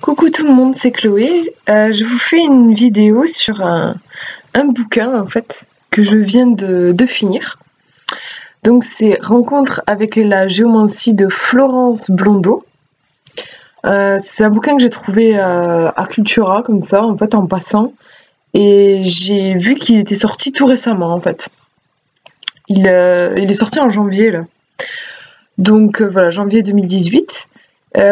Coucou tout le monde, c'est Chloé. Je vous fais une vidéo sur un bouquin en fait que je viens de finir. Donc c'est Rencontre avec la géomancie de Florence Blondeau. C'est un bouquin que j'ai trouvé à Cultura comme ça en fait en passant et j'ai vu qu'il était sorti tout récemment en fait. Il est sorti en janvier là. Donc voilà, janvier 2018.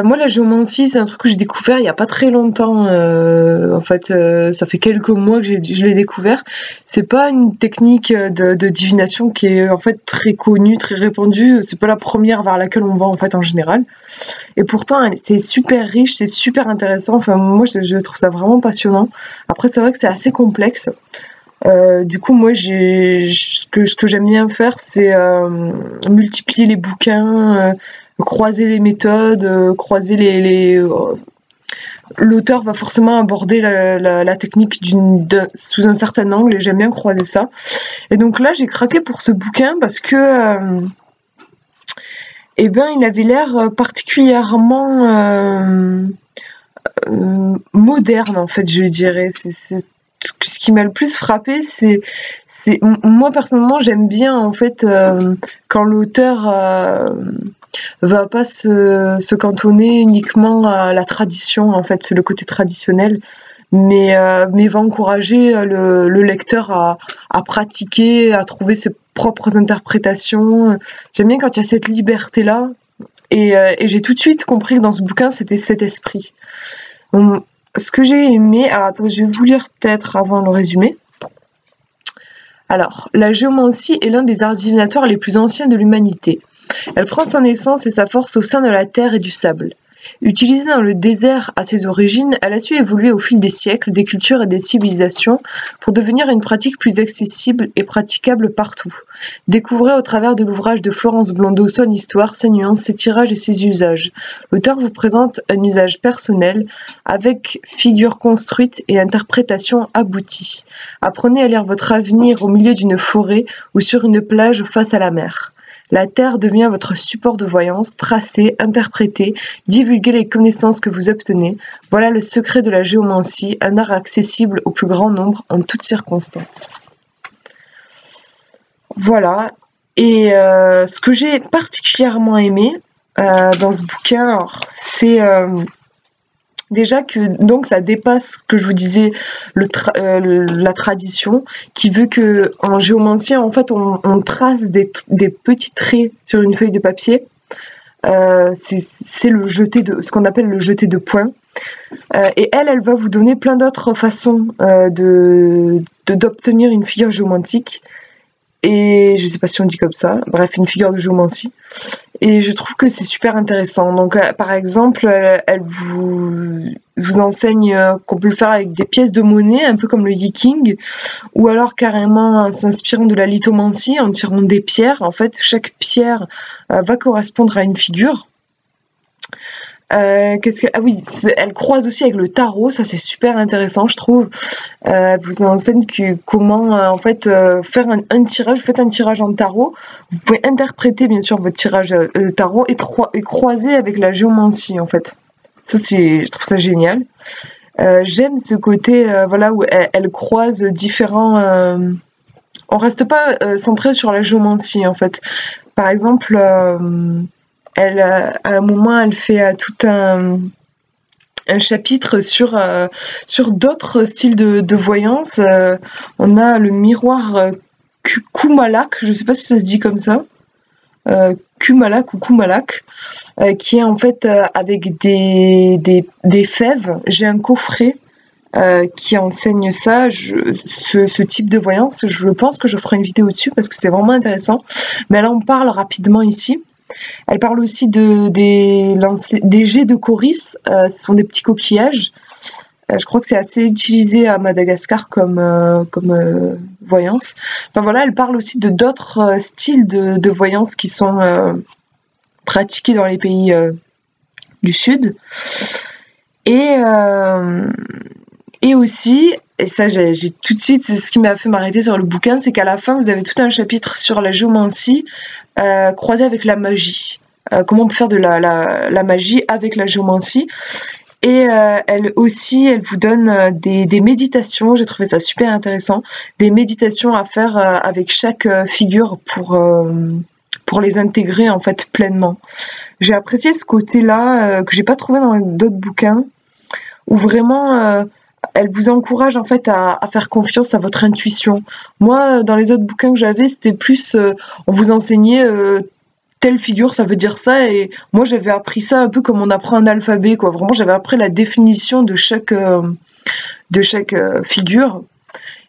Moi, la géomancie, c'est un truc que j'ai découvert il y a pas très longtemps. En fait, ça fait quelques mois que je l'ai découvert. C'est pas une technique de divination qui est en fait très connue, très répandue. C'est pas la première vers laquelle on va en fait en général. Et pourtant, c'est super riche, c'est super intéressant. Enfin, moi, je trouve ça vraiment passionnant. Après, c'est vrai que c'est assez complexe. Du coup, moi, ce que j'aime bien faire, c'est multiplier les bouquins, croiser les méthodes, croiser l'auteur va forcément aborder la technique sous un certain angle et j'aime bien croiser ça. Et donc là, j'ai craqué pour ce bouquin parce que il avait l'air particulièrement moderne, en fait, je dirais. Ce qui m'a le plus frappé, moi personnellement, j'aime bien en fait quand l'auteur va pas se cantonner uniquement à la tradition, en fait, c'est le côté traditionnel, mais va encourager le lecteur à pratiquer, à trouver ses propres interprétations. J'aime bien quand il y a cette liberté-là, et j'ai tout de suite compris que dans ce bouquin, c'était cet esprit. Ce que j'ai aimé, alors attends, je vais vous lire peut-être avant le résumé. Alors, la géomancie est l'un des arts divinatoires les plus anciens de l'humanité. Elle prend son essence et sa force au sein de la terre et du sable. Utilisée dans le désert à ses origines, elle a su évoluer au fil des siècles, des cultures et des civilisations pour devenir une pratique plus accessible et praticable partout. Découvrez au travers de l'ouvrage de Florence Blondeau son histoire, ses nuances, ses tirages et ses usages. L'auteur vous présente un usage personnel avec figures construites et interprétation aboutie. Apprenez à lire votre avenir au milieu d'une forêt ou sur une plage face à la mer. La Terre devient votre support de voyance, tracez, interprétez, divulguez les connaissances que vous obtenez. Voilà le secret de la géomancie, un art accessible au plus grand nombre en toutes circonstances. Voilà. Et ce que j'ai particulièrement aimé dans ce bouquin, c'est déjà que donc ça dépasse ce que je vous disais la tradition qui veut que en géomancie en fait on trace des petits traits sur une feuille de papier. C'est ce qu'on appelle le jeté de points. Et elle va vous donner plein d'autres façons d'obtenir une figure géomantique. Et je sais pas si on dit comme ça, bref, une figure de géomancie. Et je trouve que c'est super intéressant. Donc, par exemple, elle vous enseigne qu'on peut le faire avec des pièces de monnaie, un peu comme le yiking, ou alors carrément en s'inspirant de la lithomancie, en tirant des pierres. En fait, chaque pierre va correspondre à une figure. Ah oui, elle croise aussi avec le tarot, ça c'est super intéressant je trouve. Vous enseigne comment en fait faire un tirage, vous faites un tirage en tarot, vous pouvez interpréter bien sûr votre tirage tarot et croiser avec la géomancie en fait. Ça je trouve ça génial. J'aime ce côté voilà où elle croise différents. On reste pas centré sur la géomancie en fait. Par exemple. À un moment, elle fait tout un chapitre sur d'autres styles de voyance. On a le miroir Kumalak, je ne sais pas si ça se dit comme ça, Kumalak ou Kumalak, qui est en fait avec des fèves. J'ai un coffret qui enseigne ça, ce type de voyance. Je pense que je ferai une vidéo dessus parce que c'est vraiment intéressant. Mais là, on parle rapidement ici. Elle parle aussi des jets de coris, ce sont des petits coquillages. Je crois que c'est assez utilisé à Madagascar comme voyance. Enfin voilà, elle parle aussi de d'autres styles de voyance qui sont pratiqués dans les pays du Sud. Et aussi, et ça j'ai tout de suite, c'est ce qui m'a fait m'arrêter sur le bouquin, c'est qu'à la fin vous avez tout un chapitre sur la géomancie croisée avec la magie. Comment on peut faire de la magie avec la géomancie. Et elle aussi, elle vous donne des méditations. J'ai trouvé ça super intéressant. Des méditations à faire avec chaque figure pour les intégrer en fait pleinement. J'ai apprécié ce côté-là que j'ai pas trouvé dans d'autres bouquins, où vraiment elle vous encourage en fait à faire confiance à votre intuition. Moi, dans les autres bouquins que j'avais, c'était plus on vous enseignait telle figure, ça veut dire ça, et moi j'avais appris ça un peu comme on apprend un alphabet, quoi. Vraiment, j'avais appris la définition de chaque figure.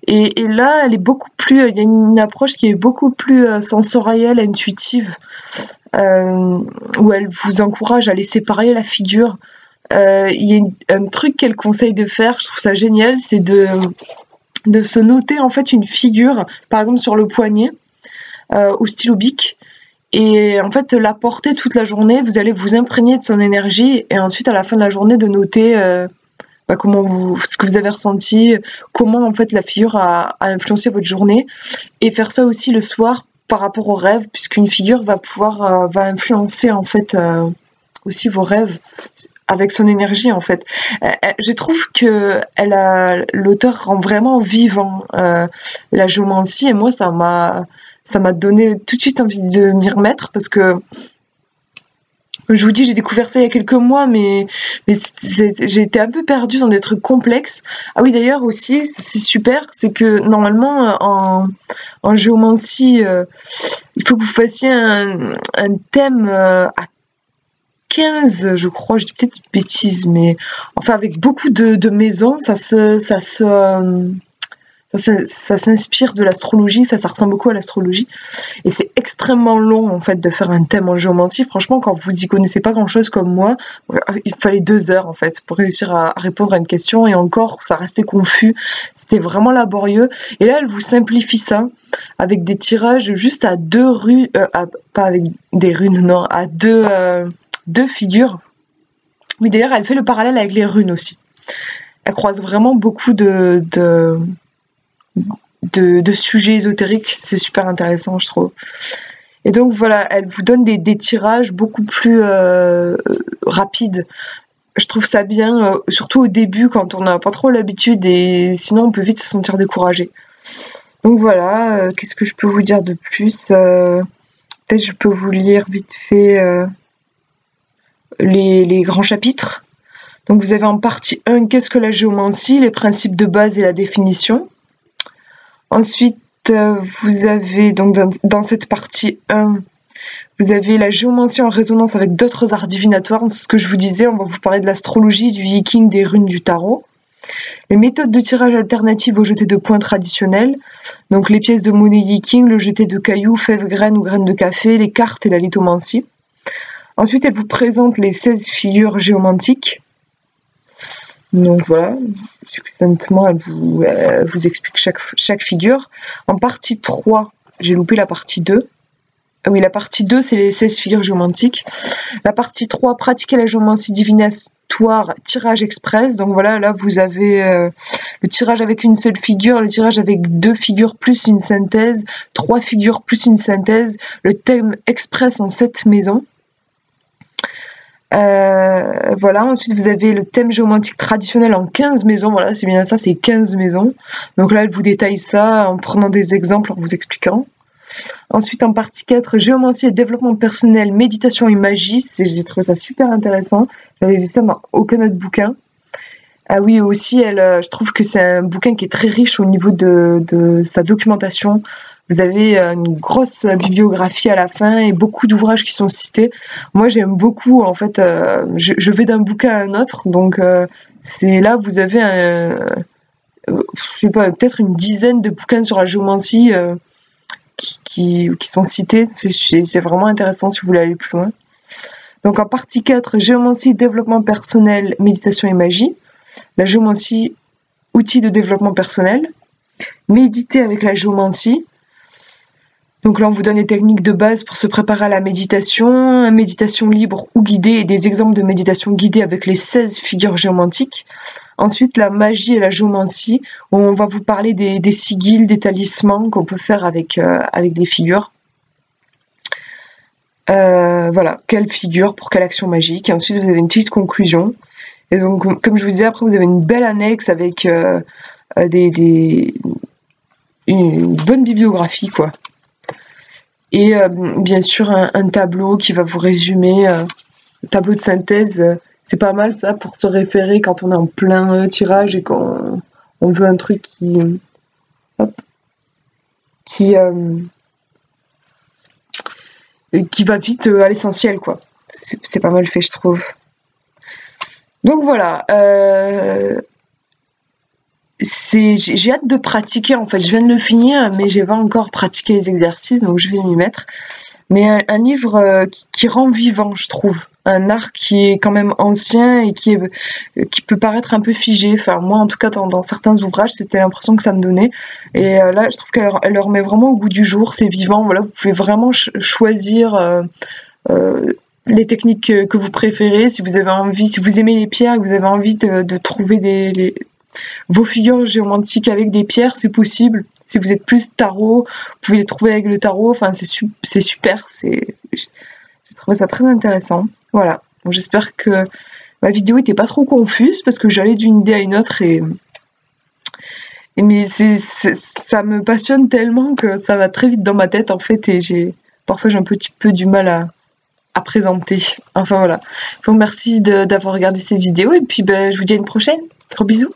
Et là, elle est beaucoup plus, il y a une approche qui est beaucoup plus sensorielle, intuitive, où elle vous encourage à laisser parler la figure. Il y a un truc qu'elle conseille de faire, je trouve ça génial, c'est de se noter en fait une figure, par exemple sur le poignet, au stylo bic, et en fait la porter toute la journée. Vous allez vous imprégner de son énergie, et ensuite à la fin de la journée de noter ce que vous avez ressenti, comment en fait la figure a influencé votre journée, et faire ça aussi le soir par rapport aux rêves, puisqu'une figure va influencer en fait aussi vos rêves avec son énergie en fait. Je trouve que l'auteur rend vraiment vivant la géomancie, et moi ça m'a donné tout de suite envie de m'y remettre, parce que je vous dis, j'ai découvert ça il y a quelques mois, mais j'ai été un peu perdue dans des trucs complexes. Ah oui, d'ailleurs aussi, c'est super, c'est que normalement en géomancie, il faut que vous fassiez un thème à 15, je crois, je dis peut-être une bêtise, mais enfin avec beaucoup de maisons, ça s'inspire de l'astrologie, enfin ça ressemble beaucoup à l'astrologie, et c'est extrêmement long en fait de faire un thème en géomancie. Franchement, quand vous y connaissez pas grand chose comme moi, il fallait 2 heures en fait pour réussir à répondre à une question, et encore ça restait confus, c'était vraiment laborieux. Et là elle vous simplifie ça avec des tirages juste à 2 runes, pas avec des runes, non, à 2 figures. Oui, d'ailleurs elle fait le parallèle avec les runes aussi. Elle croise vraiment beaucoup de sujets ésotériques, c'est super intéressant je trouve. Et donc voilà, elle vous donne des tirages beaucoup plus rapides. Je trouve ça bien, surtout au début quand on n'a pas trop l'habitude, et sinon on peut vite se sentir découragé. Donc voilà, qu'est-ce que je peux vous dire de plus? Peut-être je peux vous lire vite fait les grands chapitres. Donc vous avez en partie 1, qu'est-ce que la géomancie, les principes de base et la définition. Ensuite, vous avez donc dans cette partie 1, vous avez la géomancie en résonance avec d'autres arts divinatoires. Ce que je vous disais, on va vous parler de l'astrologie, du viking, des runes, du tarot. Les méthodes de tirage alternatives au jeté de points traditionnels. Donc les pièces de monnaie viking, le jeté de cailloux, fèves, graines ou graines de café, les cartes et la lithomancie. Ensuite, elle vous présente les 16 figures géomantiques. Donc voilà, succinctement, elle vous explique chaque figure. En partie 3, j'ai loupé la partie 2. Ah oui, la partie 2, c'est les 16 figures géomantiques. La partie 3, pratiquer la géomancie divinatoire, tirage express. Donc voilà, là vous avez le tirage avec une seule figure, le tirage avec 2 figures plus une synthèse, 3 figures plus une synthèse, le thème express en 7 maisons. Voilà, ensuite vous avez le thème géomantique traditionnel en 15 maisons, voilà, c'est bien ça, c'est 15 maisons. Donc là, elle vous détaille ça en prenant des exemples, en vous expliquant. Ensuite, en partie 4, géomancie et développement personnel, méditation et magie, j'ai trouvé ça super intéressant. J'avais vu ça dans aucun autre bouquin. Ah oui, aussi, je trouve que c'est un bouquin qui est très riche au niveau de sa documentation. Vous avez une grosse bibliographie à la fin et beaucoup d'ouvrages qui sont cités. Moi, j'aime beaucoup, en fait, je vais d'un bouquin à un autre, donc c'est là, vous avez je sais pas, peut-être une dizaine de bouquins sur la géomancie qui sont cités. C'est vraiment intéressant si vous voulez aller plus loin. Donc en partie 4, géomancie, développement personnel, méditation et magie. La géomancie, outils de développement personnel. Méditer avec la géomancie. Donc là, on vous donne les techniques de base pour se préparer à la méditation libre ou guidée, et des exemples de méditation guidée avec les 16 figures géomantiques. Ensuite, la magie et la géomancie, où on va vous parler des sigils, des talismans qu'on peut faire avec des figures. Voilà, quelle figure pour quelle action magique. Et ensuite, vous avez une petite conclusion. Et donc, comme je vous disais, après, vous avez une belle annexe avec une bonne bibliographie, quoi. Et bien sûr, un tableau qui va vous résumer, tableau de synthèse. C'est pas mal, ça, pour se référer quand on est en plein tirage et qu'on veut un truc qui va vite à l'essentiel, quoi. C'est pas mal fait, je trouve. Donc voilà, j'ai hâte de pratiquer, en fait. Je viens de le finir, mais j'ai pas encore pratiqué les exercices, donc je vais m'y mettre. Mais un livre qui rend vivant, je trouve. Un art qui est quand même ancien et qui peut paraître un peu figé. Enfin, moi, en tout cas, dans certains ouvrages, c'était l'impression que ça me donnait. Et là, je trouve qu'elle leur met vraiment au goût du jour. C'est vivant. Voilà, vous pouvez vraiment choisir les techniques que vous préférez. Si vous avez envie, si vous aimez les pierres et que vous avez envie de trouver vos figures géométriques avec des pierres, c'est possible. Si vous êtes plus tarot, vous pouvez les trouver avec le tarot. Enfin, c'est super. J'ai trouvé ça très intéressant. Voilà. Donc, j'espère que ma vidéo n'était pas trop confuse parce que j'allais d'une idée à une autre mais ça me passionne tellement que ça va très vite dans ma tête en fait et parfois j'ai un petit peu du mal à présenter. Enfin voilà. Je vous remercie d'avoir regardé cette vidéo et puis je vous dis à une prochaine. Gros bisous.